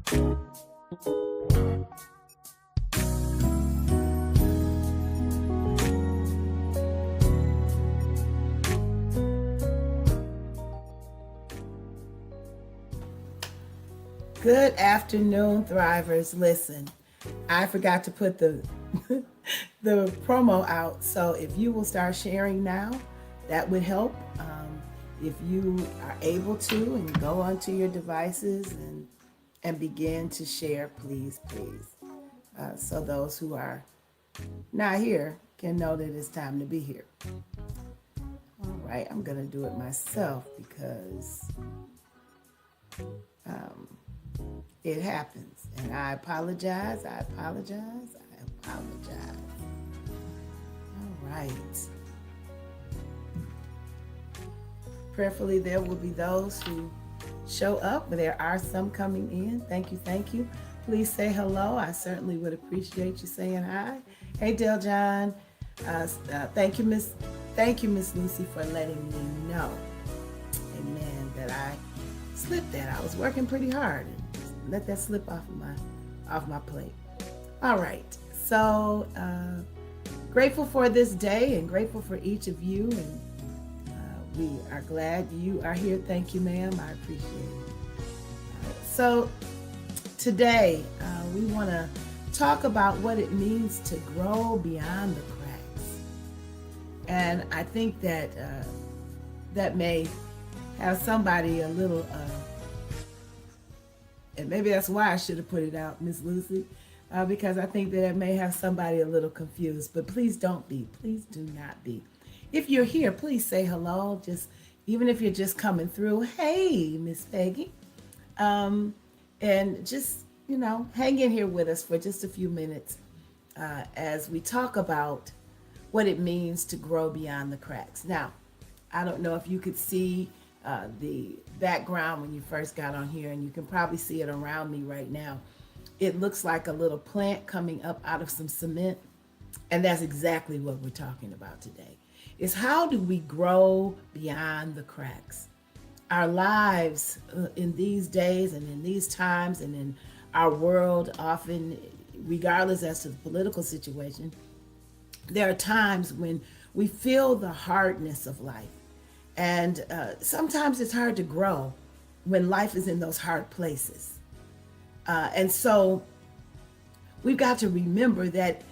Good afternoon, Thrivers. Listen, I forgot to put the the promo out, so if you will start sharing now, that would help. If you are able to, and go onto your devices and begin to share, please, so those who are not here can know that it's time to be here. All right, I'm gonna do it myself because it happens, and I apologize. All right. Prayerfully, there will be those who show up. There are some coming in. Thank you. Please say hello. I certainly would appreciate you saying hi. Hey, Del John. Thank you, Miss Lucy, for letting me know. Amen. That I slipped that. I was working pretty hard and let that slip off my plate. All right. So grateful for this day and grateful for each of you, and we are glad you are here. Thank you, ma'am. I appreciate it. So today we want to talk about what it means to grow beyond the cracks, and I think that that may have somebody a little. And maybe that's why I should have put it out, Miss Lucy, because I think that it may have somebody a little confused. But please don't be. Please do not be. If you're here, please say hello. Even if you're just coming through, hey, Miss Peggy, and just hang in here with us for just a few minutes as we talk about what it means to grow beyond the cracks. Now, I don't know if you could see the background when you first got on here, and you can probably see it around me right now. It looks like a little plant coming up out of some cement, and that's exactly what we're talking about today. Is how do we grow beyond the cracks? Our lives in these days and in these times and in our world, often, regardless as to the political situation, there are times when we feel the hardness of life. And sometimes it's hard to grow when life is in those hard places. And so we've got to remember that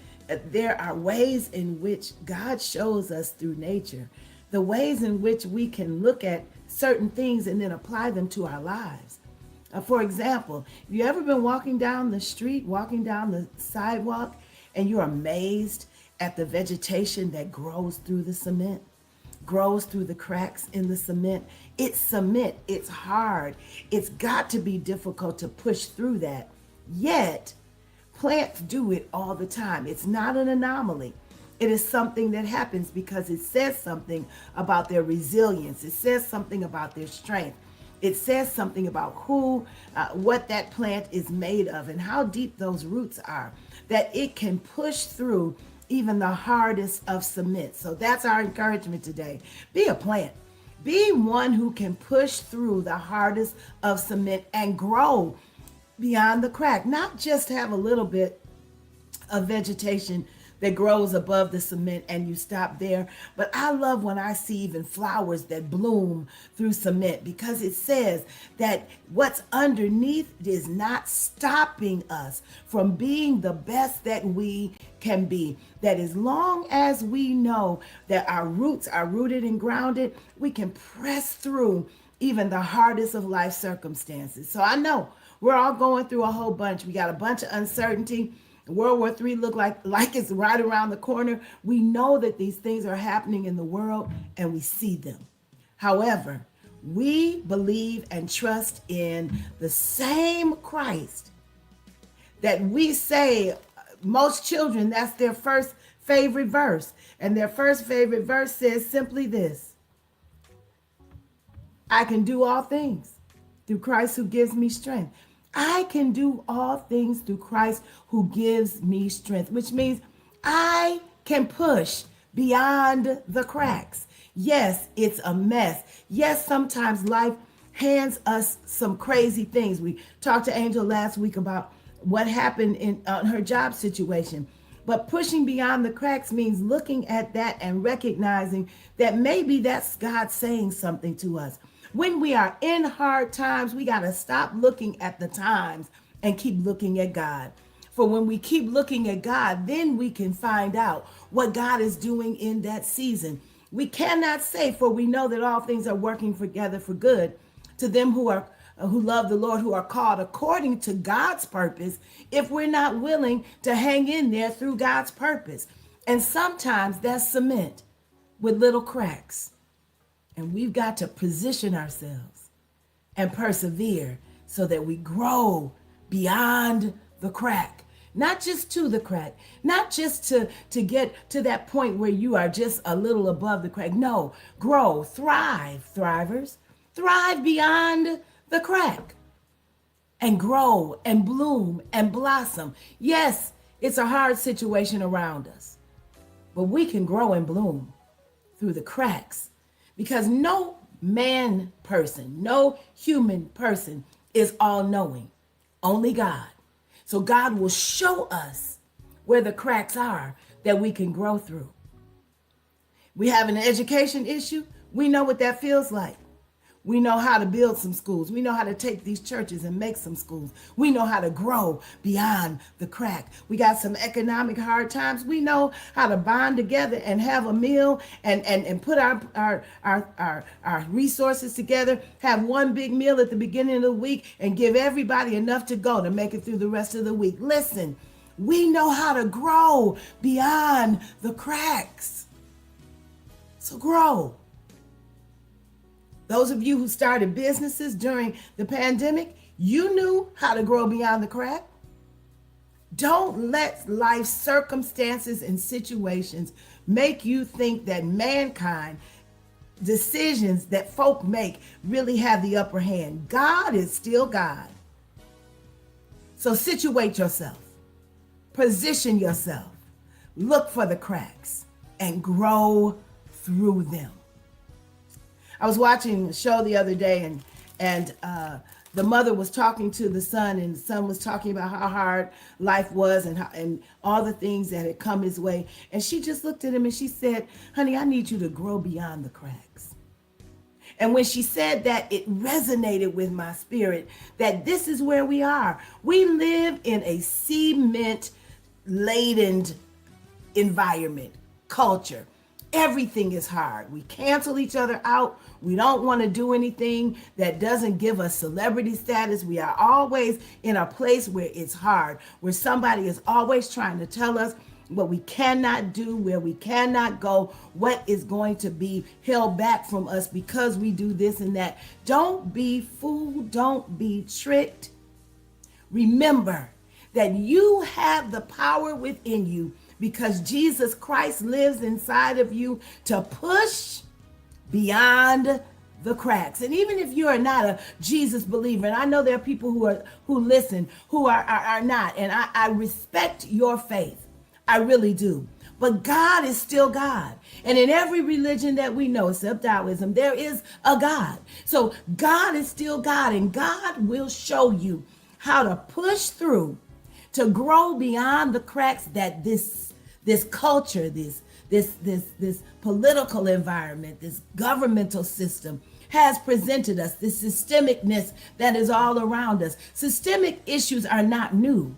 there are ways in which God shows us through nature, the ways in which we can look at certain things and then apply them to our lives. For example, have you ever been walking down the street, walking down the sidewalk, and you're amazed at the vegetation that grows through the cement? Grows through the cracks in the cement. It's cement. It's hard. It's got to be difficult to push through that. Yet, plants do it all the time. It's not an anomaly. It is something that happens because it says something about their resilience. It says something about their strength. It says something about what that plant is made of and how deep those roots are, that it can push through even the hardest of cement. So that's our encouragement today. Be a plant. Be one who can push through the hardest of cement and grow beyond the crack. Not just have a little bit of vegetation that grows above the cement and you stop there. But I love when I see even flowers that bloom through cement, because it says that what's underneath is not stopping us from being the best that we can be. That as long as we know that our roots are rooted and grounded, we can press through even the hardest of life circumstances. So I know we're all going through a whole bunch. We got a bunch of uncertainty. World War III look like it's right around the corner. We know that these things are happening in the world and we see them. However, we believe and trust in the same Christ that we say most children, that's their first favorite verse. And their first favorite verse says simply this: I can do all things through Christ who gives me strength. I can do all things through Christ who gives me strength, which means I can push beyond the cracks. Yes, it's a mess. Yes, sometimes life hands us some crazy things. We talked to Angel last week about what happened in her job situation. But pushing beyond the cracks means looking at that and recognizing that maybe that's God saying something to us. When we are in hard times, we got to stop looking at the times and keep looking at God. For when we keep looking at God, then we can find out what God is doing in that season. We cannot say, for we know that all things are working together for good to them who love the Lord, who are called according to God's purpose, if we're not willing to hang in there through God's purpose. And sometimes that's cement with little cracks. And we've got to position ourselves and persevere so that we grow beyond the crack. Not just to the crack, not just to get to that point where you are just a little above the crack. No, grow, thrive, thrivers. Thrive beyond the crack and grow and bloom and blossom. Yes, it's a hard situation around us, but we can grow and bloom through the cracks because no man person, no human person is all knowing, only God. So God will show us where the cracks are that we can grow through. We have an education issue. We know what that feels like. We know how to build some schools. We know how to take these churches and make some schools. We know how to grow beyond the crack. We got some economic hard times. We know how to bond together and have a meal and put our resources together, have one big meal at the beginning of the week and give everybody enough to go to make it through the rest of the week. Listen, we know how to grow beyond the cracks. So grow. Those of you who started businesses during the pandemic, you knew how to grow beyond the crack. Don't let life circumstances and situations make you think that mankind, decisions that folk make, really have the upper hand. God is still God. So situate yourself, position yourself, look for the cracks, and grow through them. I was watching a show the other day and the mother was talking to the son and the son was talking about how hard life was and all the things that had come his way. And she just looked at him and she said, honey, I need you to grow beyond the cracks. And when she said that, it resonated with my spirit that this is where we are. We live in a cement-laden environment, culture. Everything is hard. We cancel each other out. We don't want to do anything that doesn't give us celebrity status. We are always in a place where it's hard, where somebody is always trying to tell us what we cannot do, where we cannot go, what is going to be held back from us because we do this and that. Don't be fooled. Don't be tricked. Remember that you have the power within you because Jesus Christ lives inside of you to push beyond the cracks. And even if you are not a Jesus believer, and I know there are people who listen who are not, and I respect your faith. I really do. But God is still God. And in every religion that we know, except Taoism, there is a God. So God is still God, and God will show you how to push through to grow beyond the cracks that this culture, this political environment, this governmental system has presented us, this systemicness that is all around us. Systemic issues are not new,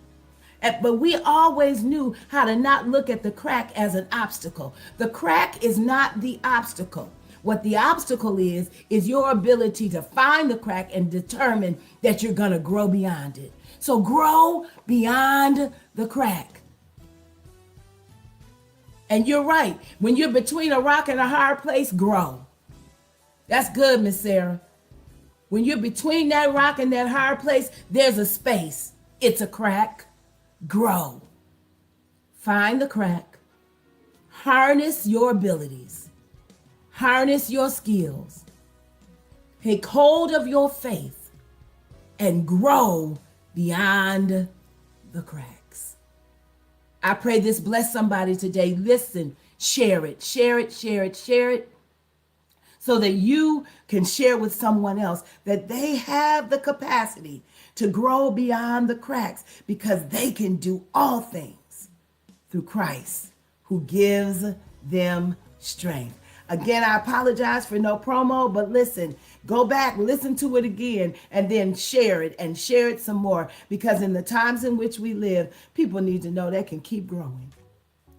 but we always knew how to not look at the crack as an obstacle. The crack is not the obstacle. What the obstacle is your ability to find the crack and determine that you're going to grow beyond it. So grow beyond the crack. And you're right. When you're between a rock and a hard place, grow. That's good, Miss Sarah. When you're between that rock and that hard place, there's a space. It's a crack. Grow. Find the crack. Harness your abilities. Harness your skills. Take hold of your faith and grow beyond the cracks. I pray this bless somebody today. Listen, share it, so that you can share with someone else that they have the capacity to grow beyond the cracks because they can do all things through Christ who gives them strength. Again, I apologize for no promo, but listen, go back, listen to it again, and then share it some more, because in the times in which we live, people need to know they can keep growing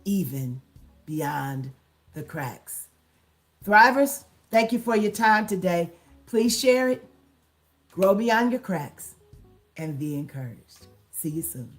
even beyond the cracks. Thrivers, thank you for your time today. Please share it, grow beyond your cracks, and be encouraged. See you soon.